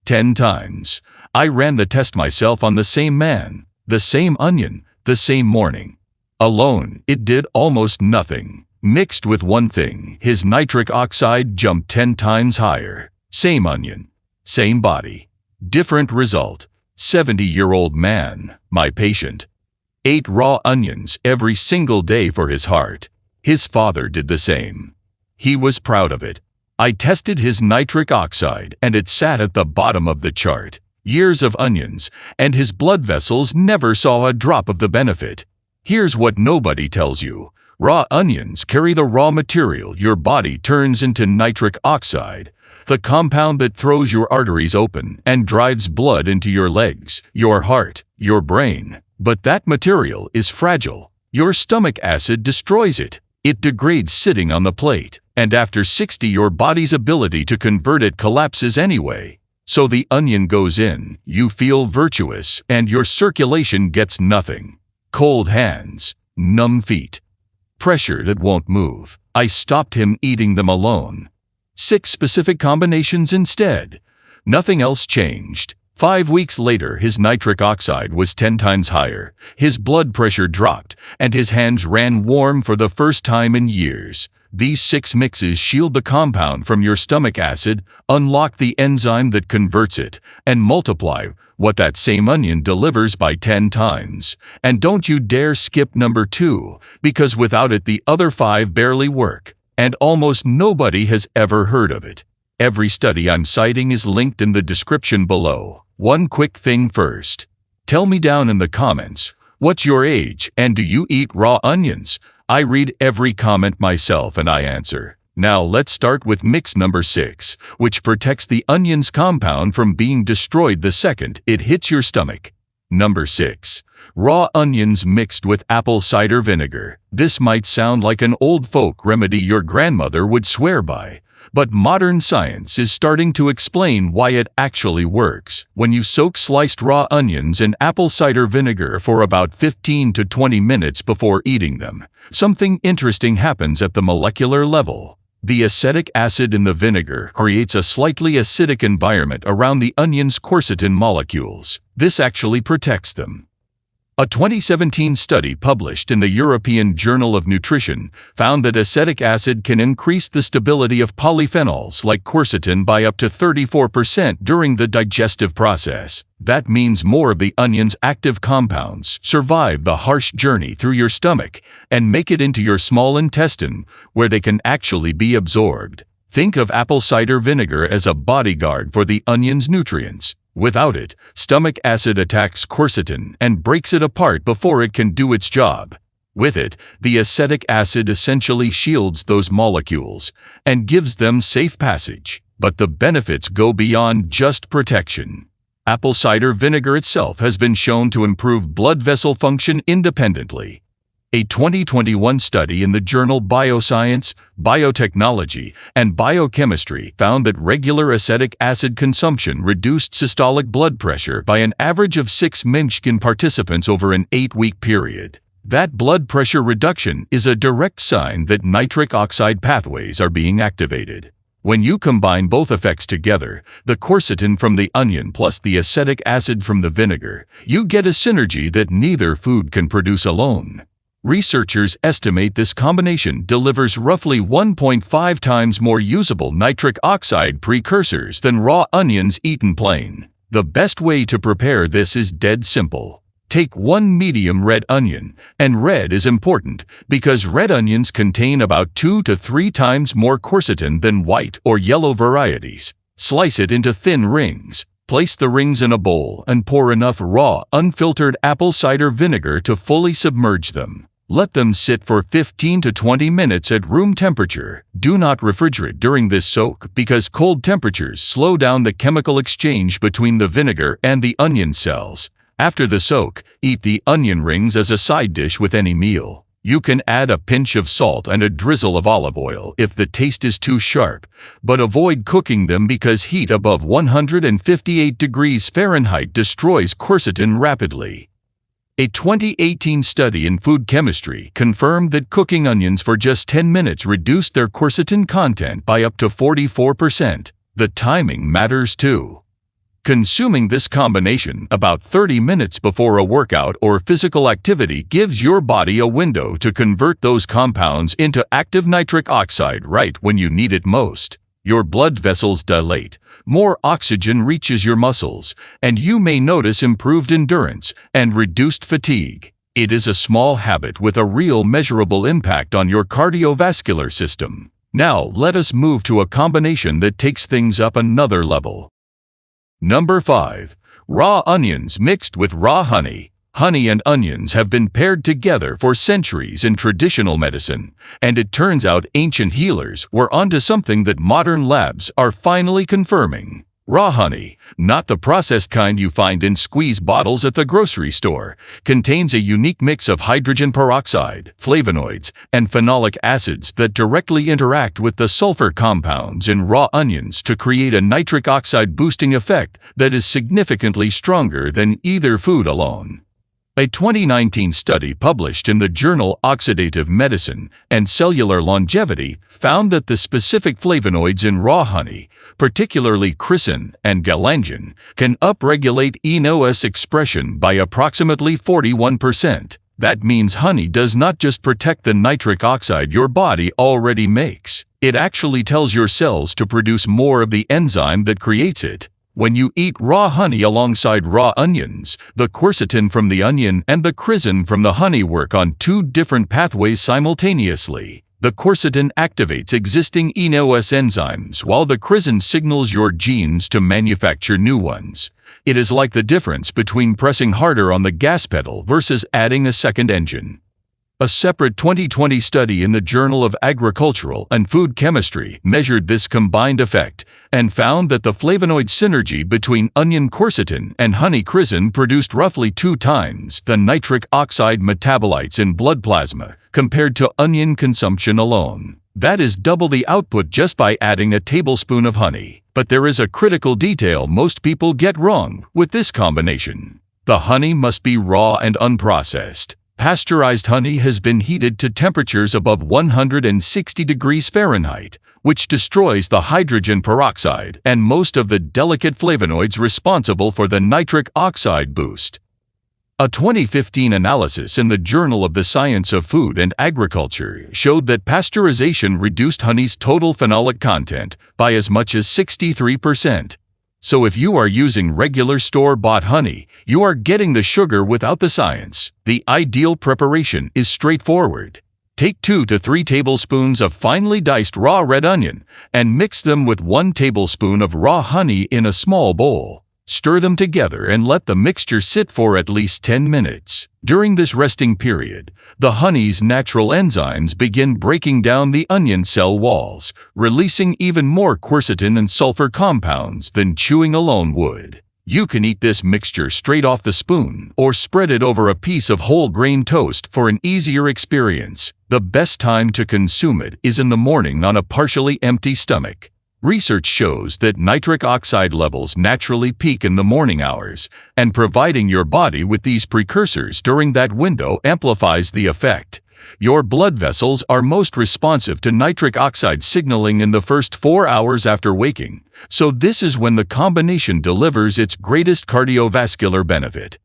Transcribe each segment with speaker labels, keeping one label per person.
Speaker 1: 10 times. I ran the test myself on the same man, the same onion, the same morning. Alone, it did almost nothing. Mixed with one thing, his nitric oxide jumped 10 times higher. Same onion, same body. Different result. 70-year-old man, my patient, ate raw onions every single day for his heart. His father did the same. He was proud of it. I tested his nitric oxide and it sat at the bottom of the chart. Years of onions, and his blood vessels never saw a drop of the benefit. Here's what nobody tells you. Raw onions carry the raw material your body turns into nitric oxide, the compound that throws your arteries open and drives blood into your legs, your heart, your brain. But that material is fragile. Your stomach acid destroys it. It degrades sitting on the plate, and after 60 your body's ability to convert it collapses anyway. So the onion goes in, you feel virtuous, and your circulation gets nothing. Cold hands, numb feet, pressure that won't move. I stopped him eating them alone. 6 specific combinations instead. Nothing else changed. 5 weeks later, his nitric oxide was 10 times higher, his blood pressure dropped, and his hands ran warm for the first time in years. These 6 mixes shield the compound from your stomach acid, unlock the enzyme that converts it, and multiply what that same onion delivers by 10 times. And don't you dare skip number 2, because without it the other 5 barely work, and almost nobody has ever heard of it. Every study I'm citing is linked in the description below. One quick thing first. Tell me down in the comments, what's your age and do you eat raw onions? I read every comment myself and I answer. Now let's start with mix number 6, which protects the onion's compound from being destroyed the second it hits your stomach. Number 6. Raw onions mixed with apple cider vinegar. This might sound like an old folk remedy your grandmother would swear by, but modern science is starting to explain why it actually works. When you soak sliced raw onions in apple cider vinegar for about 15 to 20 minutes before eating them, something interesting happens at the molecular level. The acetic acid in the vinegar creates a slightly acidic environment around the onion's quercetin molecules. This actually protects them. A 2017 study published in the European Journal of Nutrition found that acetic acid can increase the stability of polyphenols like quercetin by up to 34% during the digestive process. That means more of the onion's active compounds survive the harsh journey through your stomach and make it into your small intestine, where they can actually be absorbed. Think of apple cider vinegar as a bodyguard for the onion's nutrients. Without it, stomach acid attacks quercetin and breaks it apart before it can do its job. With it, the acetic acid essentially shields those molecules and gives them safe passage. But the benefits go beyond just protection. Apple cider vinegar itself has been shown to improve blood vessel function independently. A 2021 study in the journal Bioscience, Biotechnology, and Biochemistry found that regular acetic acid consumption reduced systolic blood pressure by an average of 6 mg in participants over an 8-week period. That blood pressure reduction is a direct sign that nitric oxide pathways are being activated. When you combine both effects together, the quercetin from the onion plus the acetic acid from the vinegar, you get a synergy that neither food can produce alone. Researchers estimate this combination delivers roughly 1.5 times more usable nitric oxide precursors than raw onions eaten plain. The best way to prepare this is dead simple. Take 1 medium red onion, and red is important because red onions contain about 2 to 3 times more quercetin than white or yellow varieties. Slice it into thin rings. Place the rings in a bowl and pour enough raw, unfiltered apple cider vinegar to fully submerge them. Let them sit for 15 to 20 minutes at room temperature. Do not refrigerate during this soak because cold temperatures slow down the chemical exchange between the vinegar and the onion cells. After the soak, eat the onion rings as a side dish with any meal. You can add a pinch of salt and a drizzle of olive oil if the taste is too sharp, but avoid cooking them because heat above 158 degrees Fahrenheit destroys quercetin rapidly. A 2018 study in food chemistry confirmed that cooking onions for just 10 minutes reduced their quercetin content by up to 44%. The timing matters too. Consuming this combination about 30 minutes before a workout or physical activity gives your body a window to convert those compounds into active nitric oxide right when you need it most. Your blood vessels dilate, more oxygen reaches your muscles, and you may notice improved endurance and reduced fatigue. It is a small habit with a real measurable impact on your cardiovascular system. Now let us move to a combination that takes things up another level. Number 5. Raw onions mixed with raw honey. Honey and onions have been paired together for centuries in traditional medicine, and it turns out ancient healers were onto something that modern labs are finally confirming. Raw honey, not the processed kind you find in squeeze bottles at the grocery store, contains a unique mix of hydrogen peroxide, flavonoids, and phenolic acids that directly interact with the sulfur compounds in raw onions to create a nitric oxide boosting effect that is significantly stronger than either food alone. A 2019 study published in the journal Oxidative Medicine and Cellular Longevity found that the specific flavonoids in raw honey, particularly quercetin and galangin, can upregulate ENOS expression by approximately 41%. That means honey does not just protect the nitric oxide your body already makes, it actually tells your cells to produce more of the enzyme that creates it. When you eat raw honey alongside raw onions, the quercetin from the onion and the quercetin from the honey work on two different pathways simultaneously. The quercetin activates existing ENOS enzymes while the quercetin signals your genes to manufacture new ones. It is like the difference between pressing harder on the gas pedal versus adding a second engine. A separate 2020 study in the Journal of Agricultural and Food Chemistry measured this combined effect and found that the flavonoid synergy between onion quercetin and honey quercetin produced roughly 2 times the nitric oxide metabolites in blood plasma compared to onion consumption alone. That is double the output just by adding a tablespoon of honey. But there is a critical detail most people get wrong with this combination. The honey must be raw and unprocessed. Pasteurized honey has been heated to temperatures above 160 degrees Fahrenheit, which destroys the hydrogen peroxide and most of the delicate flavonoids responsible for the nitric oxide boost. A 2015 analysis in the Journal of the Science of Food and Agriculture showed that pasteurization reduced honey's total phenolic content by as much as 63%. So if you are using regular store-bought honey, you are getting the sugar without the science. The ideal preparation is straightforward. Take 2 to 3 tablespoons of finely diced raw red onion and mix them with 1 tablespoon of raw honey in a small bowl. Stir them together and let the mixture sit for at least 10 minutes. During this resting period, the honey's natural enzymes begin breaking down the onion cell walls, releasing even more quercetin and sulfur compounds than chewing alone would. You can eat this mixture straight off the spoon or spread it over a piece of whole grain toast for an easier experience. The best time to consume it is in the morning on a partially empty stomach. Research shows that nitric oxide levels naturally peak in the morning hours, and providing your body with these precursors during that window amplifies the effect. Your blood vessels are most responsive to nitric oxide signaling in the first 4 hours after waking, so this is when the combination delivers its greatest cardiovascular benefit.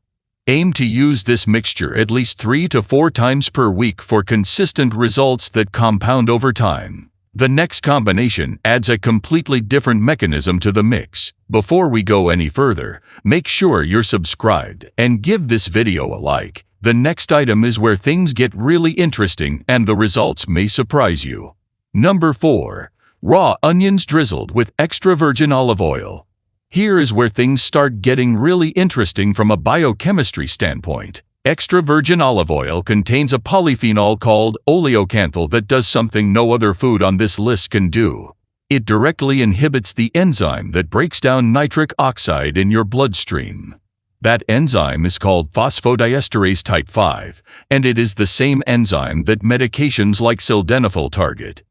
Speaker 1: Aim to use this mixture at least 3 to 4 times per week for consistent results that compound over time. The next combination adds a completely different mechanism to the mix. Before we go any further, make sure you're subscribed and give this video a like. The next item is where things get really interesting and the results may surprise you. Number 4. Raw onions drizzled with extra virgin olive oil. Here is where things start getting really interesting from a biochemistry standpoint. Extra virgin olive oil contains a polyphenol called oleocanthal that does something no other food on this list can do. It directly inhibits the enzyme that breaks down nitric oxide in your bloodstream. That enzyme is called phosphodiesterase type 5, and it is the same enzyme that medications like sildenafil target.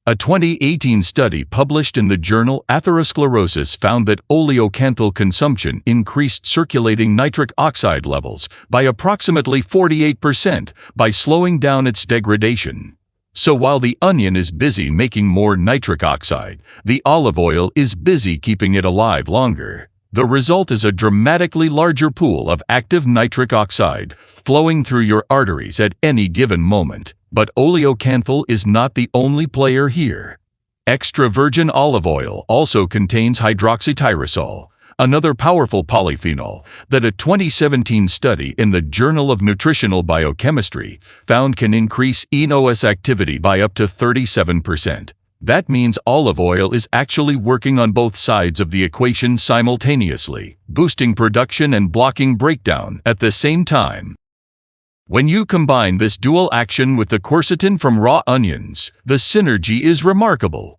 Speaker 1: A 2018 study published in the journal Atherosclerosis found that oleocanthal consumption increased circulating nitric oxide levels by approximately 48% by slowing down its degradation. So while the onion is busy making more nitric oxide, the olive oil is busy keeping it alive longer. The result is a dramatically larger pool of active nitric oxide flowing through your arteries at any given moment. But oleocanthal is not the only player here. Extra virgin olive oil also contains hydroxytyrosol, another powerful polyphenol that a 2017 study in the Journal of Nutritional Biochemistry found can increase ENOS activity by up to 37%. That means olive oil is actually working on both sides of the equation simultaneously, boosting production and blocking breakdown at the same time. When you combine this dual action with the quercetin from raw onions, the synergy is remarkable.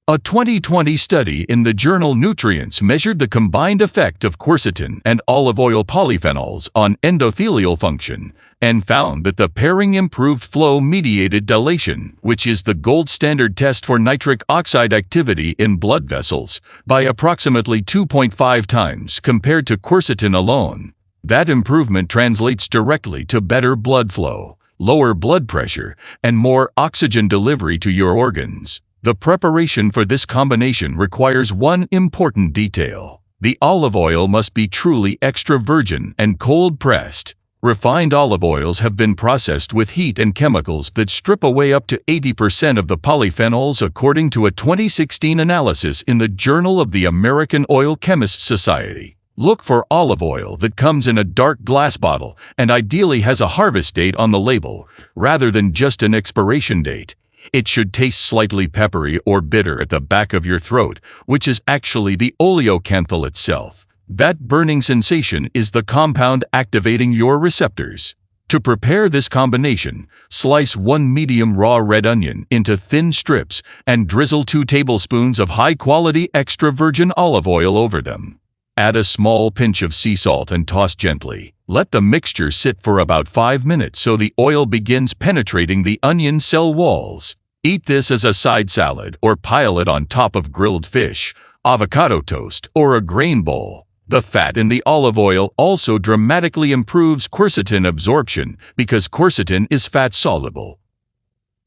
Speaker 1: A 2020 study in the journal Nutrients measured the combined effect of quercetin and olive oil polyphenols on endothelial function and found that the pairing improved flow-mediated dilation, which is the gold standard test for nitric oxide activity in blood vessels, by approximately 2.5 times compared to quercetin alone. That improvement translates directly to better blood flow, lower blood pressure, and more oxygen delivery to your organs. The preparation for this combination requires one important detail. The olive oil must be truly extra virgin and cold-pressed. Refined olive oils have been processed with heat and chemicals that strip away up to 80% of the polyphenols according to a 2016 analysis in the Journal of the American Oil Chemists Society. Look for olive oil that comes in a dark glass bottle and ideally has a harvest date on the label, rather than just an expiration date. It should taste slightly peppery or bitter at the back of your throat, which is actually the oleocanthal itself. That burning sensation is the compound activating your receptors. To prepare this combination, slice 1 medium raw red onion into thin strips and drizzle 2 tablespoons of high-quality extra virgin olive oil over them. Add a small pinch of sea salt and toss gently. Let the mixture sit for about 5 minutes so the oil begins penetrating the onion cell walls. Eat this as a side salad or pile it on top of grilled fish, avocado toast, or a grain bowl. The fat in the olive oil also dramatically improves quercetin absorption because quercetin is fat-soluble.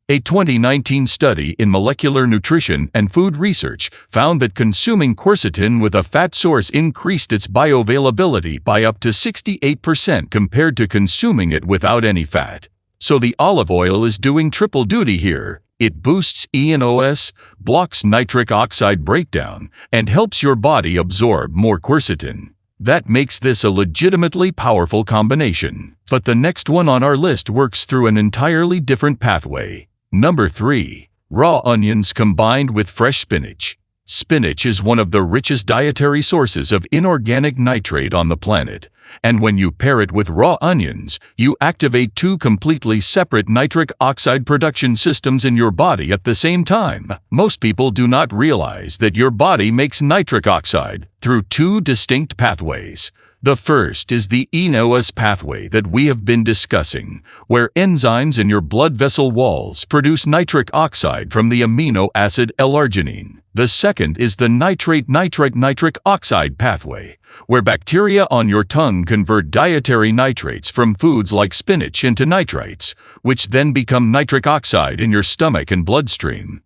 Speaker 1: A 2019 study in Molecular Nutrition and Food Research found that consuming quercetin with a fat source increased its bioavailability by up to 68% compared to consuming it without any fat. So the olive oil is doing triple duty here. It boosts ENOS, blocks nitric oxide breakdown, and helps your body absorb more quercetin. That makes this a legitimately powerful combination. But the next one on our list works through an entirely different pathway. Number 3. Raw onions combined with fresh spinach. Spinach is one of the richest dietary sources of inorganic nitrate on the planet, and when you pair it with raw onions, you activate 2 completely separate nitric oxide production systems in your body at the same time. Most people do not realize that your body makes nitric oxide through 2 distinct pathways. The first is the ENOS pathway that we have been discussing, where enzymes in your blood vessel walls produce nitric oxide from the amino acid L-arginine. The second is the nitric oxide pathway, where bacteria on your tongue convert dietary nitrates from foods like spinach into nitrites, which then become nitric oxide in your stomach and bloodstream.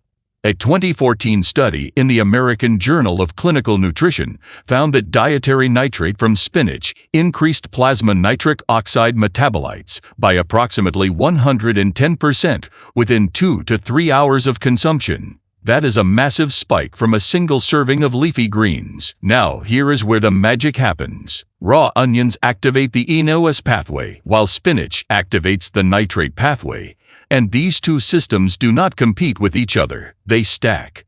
Speaker 1: A 2014 study in the American Journal of Clinical Nutrition found that dietary nitrate from spinach increased plasma nitric oxide metabolites by approximately 110% within 2 to 3 hours of consumption. That is a massive spike from a single serving of leafy greens. Now, here is where the magic happens. Raw onions activate the ENOS pathway, while spinach activates the nitrate pathway. And these 2 systems do not compete with each other, they stack.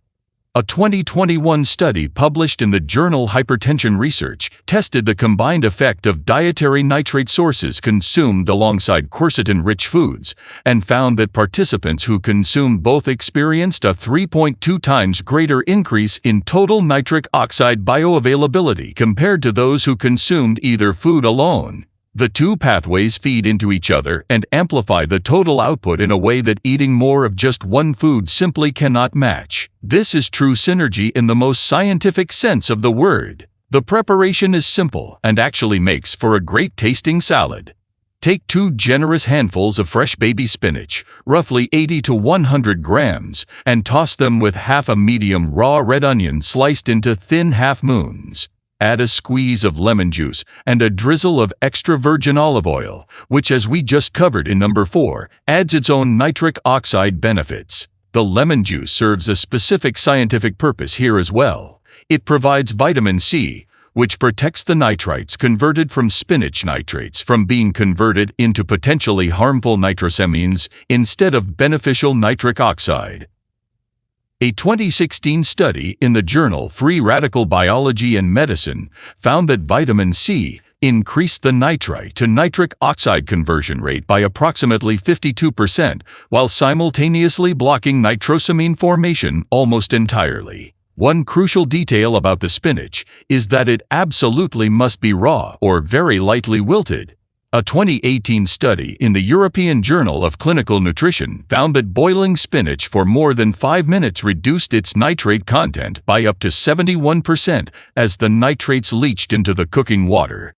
Speaker 1: A 2021 study published in the journal Hypertension Research tested the combined effect of dietary nitrate sources consumed alongside quercetin-rich foods and found that participants who consumed both experienced a 3.2 times greater increase in total nitric oxide bioavailability compared to those who consumed either food alone. The 2 pathways feed into each other and amplify the total output in a way that eating more of just one food simply cannot match. This is true synergy in the most scientific sense of the word. The preparation is simple and actually makes for a great-tasting salad. Take 2 generous handfuls of fresh baby spinach, roughly 80 to 100 grams, and toss them with half a medium raw red onion sliced into thin half-moons. Add a squeeze of lemon juice and a drizzle of extra virgin olive oil, which, as we just covered in number 4, adds its own nitric oxide benefits. The lemon juice serves a specific scientific purpose here as well. It provides vitamin C, which protects the nitrites converted from spinach nitrates from being converted into potentially harmful nitrosamines instead of beneficial nitric oxide. A 2016 study in the journal Free Radical Biology and Medicine found that vitamin C increased the nitrite to nitric oxide conversion rate by approximately 52%, while simultaneously blocking nitrosamine formation almost entirely. One crucial detail about the spinach is that it absolutely must be raw or very lightly wilted. A 2018 study in the European Journal of Clinical Nutrition found that boiling spinach for more than 5 minutes reduced its nitrate content by up to 71% as the nitrates leached into the cooking water.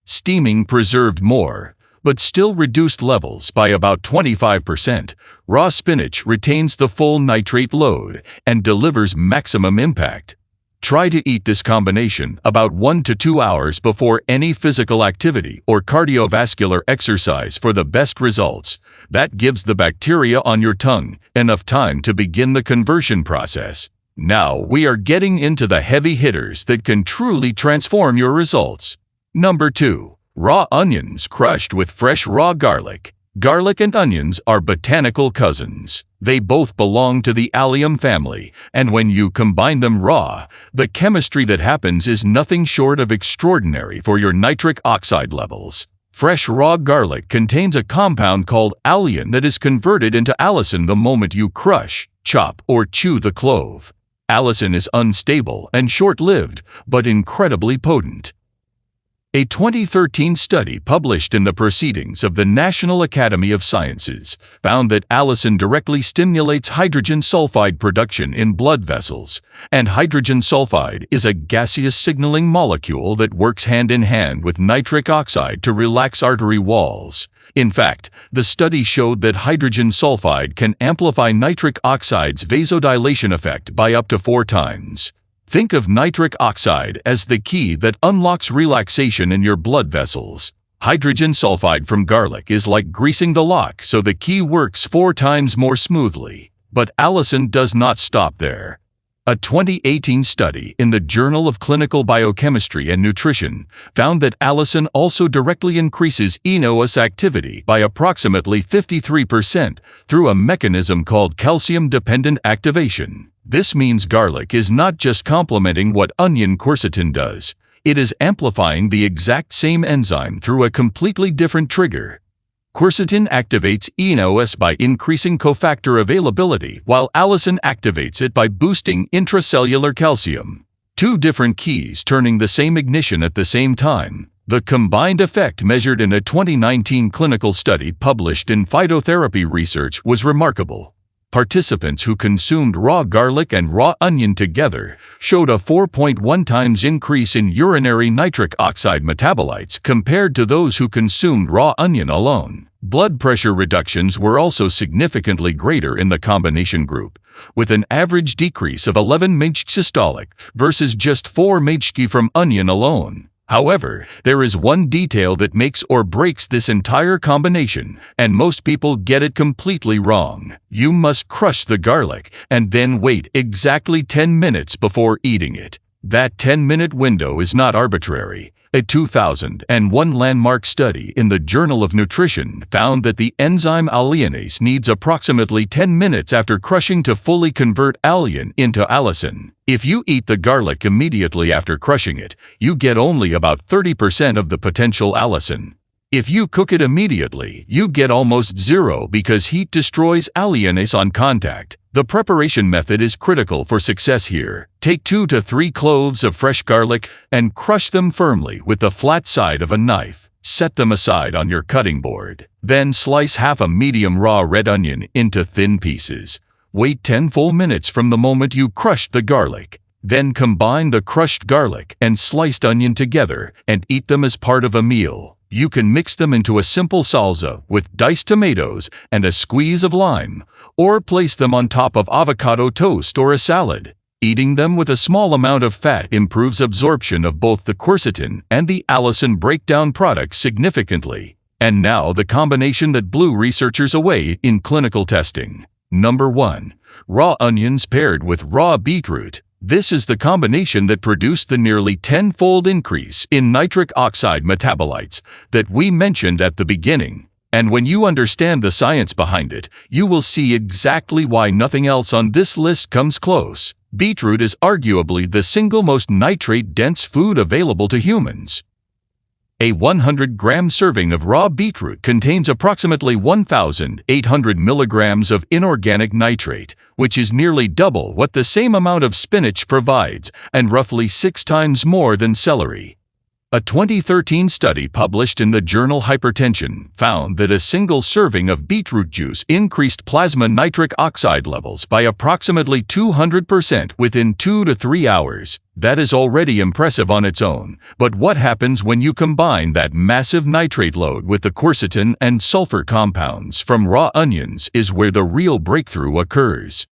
Speaker 1: Steaming preserved more, but still reduced levels by about 25%. Raw spinach retains the full nitrate load and delivers maximum impact. Try to eat this combination about 1 to 2 hours before any physical activity or cardiovascular exercise for the best results. That gives the bacteria on your tongue enough time to begin the conversion process. Now we are getting into the heavy hitters that can truly transform your results. Number 2. Raw onions crushed with fresh raw garlic. Garlic and onions are botanical cousins. They both belong to the allium family, and when you combine them raw, the chemistry that happens is nothing short of extraordinary for your nitric oxide levels. Fresh raw garlic contains a compound called alliin that is converted into allicin the moment you crush, chop, or chew the clove. Allicin is unstable and short-lived, but incredibly potent. A 2013 study published in the Proceedings of the National Academy of Sciences found that allicin directly stimulates hydrogen sulfide production in blood vessels, and hydrogen sulfide is a gaseous signaling molecule that works hand in hand with nitric oxide to relax artery walls. In fact, the study showed that hydrogen sulfide can amplify nitric oxide's vasodilation effect by up to 4 times. Think of nitric oxide as the key that unlocks relaxation in your blood vessels. Hydrogen sulfide from garlic is like greasing the lock so the key works 4 times more smoothly. But allicin does not stop there. A 2018 study in the Journal of Clinical Biochemistry and Nutrition found that allicin also directly increases eNOS activity by approximately 53% through a mechanism called calcium-dependent activation. This means garlic is not just complementing what onion quercetin does, it is amplifying the exact same enzyme through a completely different trigger. Quercetin activates eNOS by increasing cofactor availability, while allicin activates it by boosting intracellular calcium. 2 different keys turning the same ignition at the same time. The combined effect measured in a 2019 clinical study published in Phytotherapy Research was remarkable. Participants who consumed raw garlic and raw onion together showed a 4.1 times increase in urinary nitric oxide metabolites compared to those who consumed raw onion alone. Blood pressure reductions were also significantly greater in the combination group, with an average decrease of 11 mg systolic versus just 4 mg from onion alone. However, there is one detail that makes or breaks this entire combination, and most people get it completely wrong. You must crush the garlic and then wait exactly 10 minutes before eating it. That 10-minute window is not arbitrary. A 2001 landmark study in the Journal of Nutrition found that the enzyme alliinase needs approximately 10 minutes after crushing to fully convert alliin into allicin. If you eat the garlic immediately after crushing it, you get only about 30% of the potential allicin. If you cook it immediately, you get almost zero because heat destroys alliinase on contact. The preparation method is critical for success here. Take 2 to 3 cloves of fresh garlic and crush them firmly with the flat side of a knife. Set them aside on your cutting board. Then slice half a medium raw red onion into thin pieces. Wait 10 full minutes from the moment you crushed the garlic. Then combine the crushed garlic and sliced onion together and eat them as part of a meal. You can mix them into a simple salsa with diced tomatoes and a squeeze of lime, or place them on top of avocado toast or a salad. Eating them with a small amount of fat improves absorption of both the quercetin and the allicin breakdown products significantly. And now the combination that blew researchers away in clinical testing. Number 1. Raw onions paired with raw beetroot. This is the combination that produced the nearly 10-fold increase in nitric oxide metabolites that we mentioned at the beginning. And when you understand the science behind it, you will see exactly why nothing else on this list comes close. Beetroot is arguably the single most nitrate-dense food available to humans. A 100-gram serving of raw beetroot contains approximately 1,800 milligrams of inorganic nitrate, which is nearly double what the same amount of spinach provides, and roughly 6 times more than celery. A 2013 study published in the journal Hypertension found that a single serving of beetroot juice increased plasma nitric oxide levels by approximately 200% within 2 to 3 hours. That is already impressive on its own, but what happens when you combine that massive nitrate load with the quercetin and sulfur compounds from raw onions is where the real breakthrough occurs.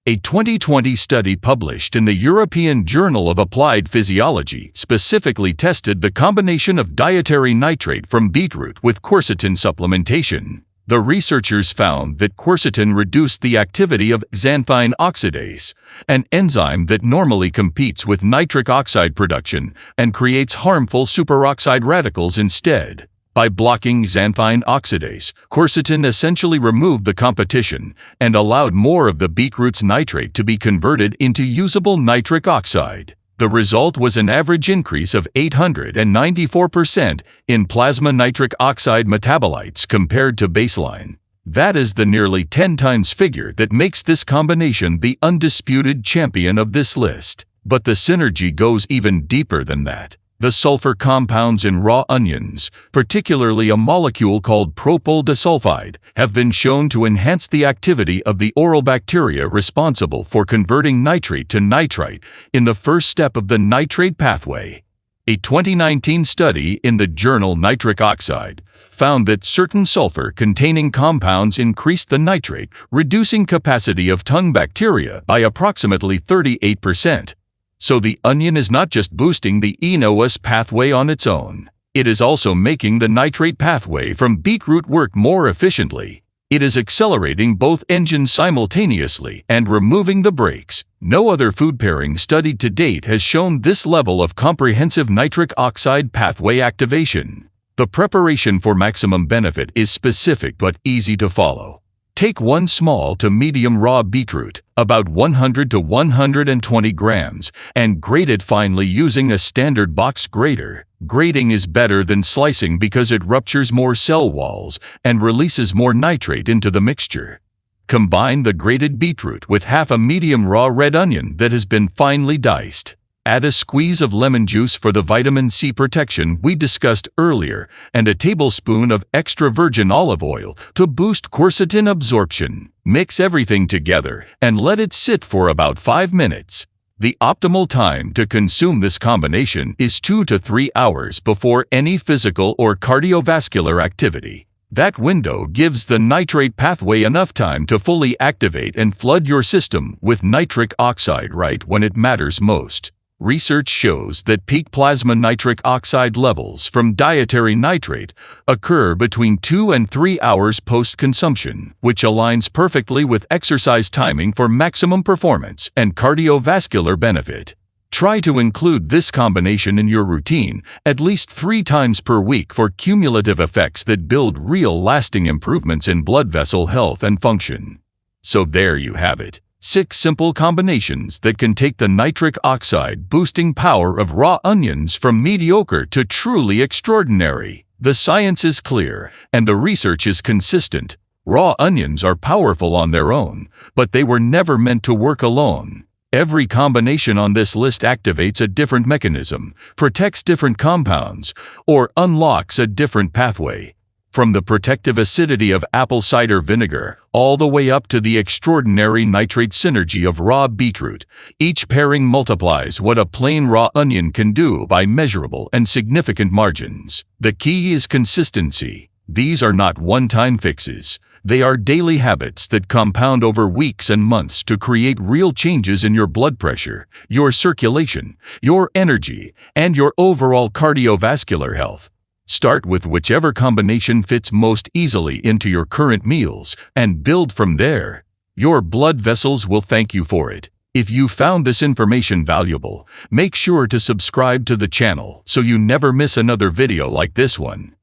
Speaker 1: A 2020 study published in the European Journal of Applied Physiology specifically tested the combination of dietary nitrate from beetroot with quercetin supplementation. The researchers found that quercetin reduced the activity of xanthine oxidase, an enzyme that normally competes with nitric oxide production and creates harmful superoxide radicals instead. By blocking xanthine oxidase, quercetin essentially removed the competition and allowed more of the beetroot's nitrate to be converted into usable nitric oxide. The result was an average increase of 894% in plasma nitric oxide metabolites compared to baseline. That is the nearly 10 times figure that makes this combination the undisputed champion of this list. But the synergy goes even deeper than that. The sulfur compounds in raw onions, particularly a molecule called propyl disulfide, have been shown to enhance the activity of the oral bacteria responsible for converting nitrate to nitrite in the first step of the nitrate pathway. A 2019 study in the journal Nitric Oxide found that certain sulfur-containing compounds increased the nitrate, reducing capacity of tongue bacteria by approximately 38%. So the onion is not just boosting the ENOS pathway on its own. It is also making the nitrate pathway from beetroot work more efficiently. It is accelerating both engines simultaneously and removing the brakes. No other food pairing studied to date has shown this level of comprehensive nitric oxide pathway activation. The preparation for maximum benefit is specific but easy to follow. Take 1 small to medium raw beetroot, about 100 to 120 grams, and grate it finely using a standard box grater. Grating is better than slicing because it ruptures more cell walls and releases more nitrate into the mixture. Combine the grated beetroot with half a medium raw red onion that has been finely diced. Add a squeeze of lemon juice for the vitamin C protection we discussed earlier, and a tablespoon of extra virgin olive oil to boost quercetin absorption. Mix everything together and let it sit for about 5 minutes. The optimal time to consume this combination is 2 to 3 hours before any physical or cardiovascular activity. That window gives the nitrate pathway enough time to fully activate and flood your system with nitric oxide right when it matters most. Research shows that peak plasma nitric oxide levels from dietary nitrate occur between 2 and 3 hours post-consumption, which aligns perfectly with exercise timing for maximum performance and cardiovascular benefit. Try to include this combination in your routine at least 3 times per week for cumulative effects that build real lasting improvements in blood vessel health and function. So there you have it. 6 simple combinations that can take the nitric oxide boosting power of raw onions from mediocre to truly extraordinary. The science is clear, and the research is consistent. Raw onions are powerful on their own, but they were never meant to work alone. Every combination on this list activates a different mechanism, protects different compounds, or unlocks a different pathway. From the protective acidity of apple cider vinegar all the way up to the extraordinary nitrate synergy of raw beetroot, each pairing multiplies what a plain raw onion can do by measurable and significant margins. The key is consistency. These are not one-time fixes. They are daily habits that compound over weeks and months to create real changes in your blood pressure, your circulation, your energy, and your overall cardiovascular health. Start with whichever combination fits most easily into your current meals and build from there. Your blood vessels will thank you for it. If you found this information valuable, make sure to subscribe to the channel so you never miss another video like this one.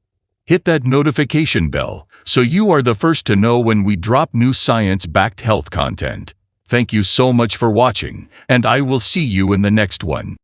Speaker 1: Hit that notification bell so you are the first to know when we drop new science-backed health content. Thank you so much for watching, and I will see you in the next one.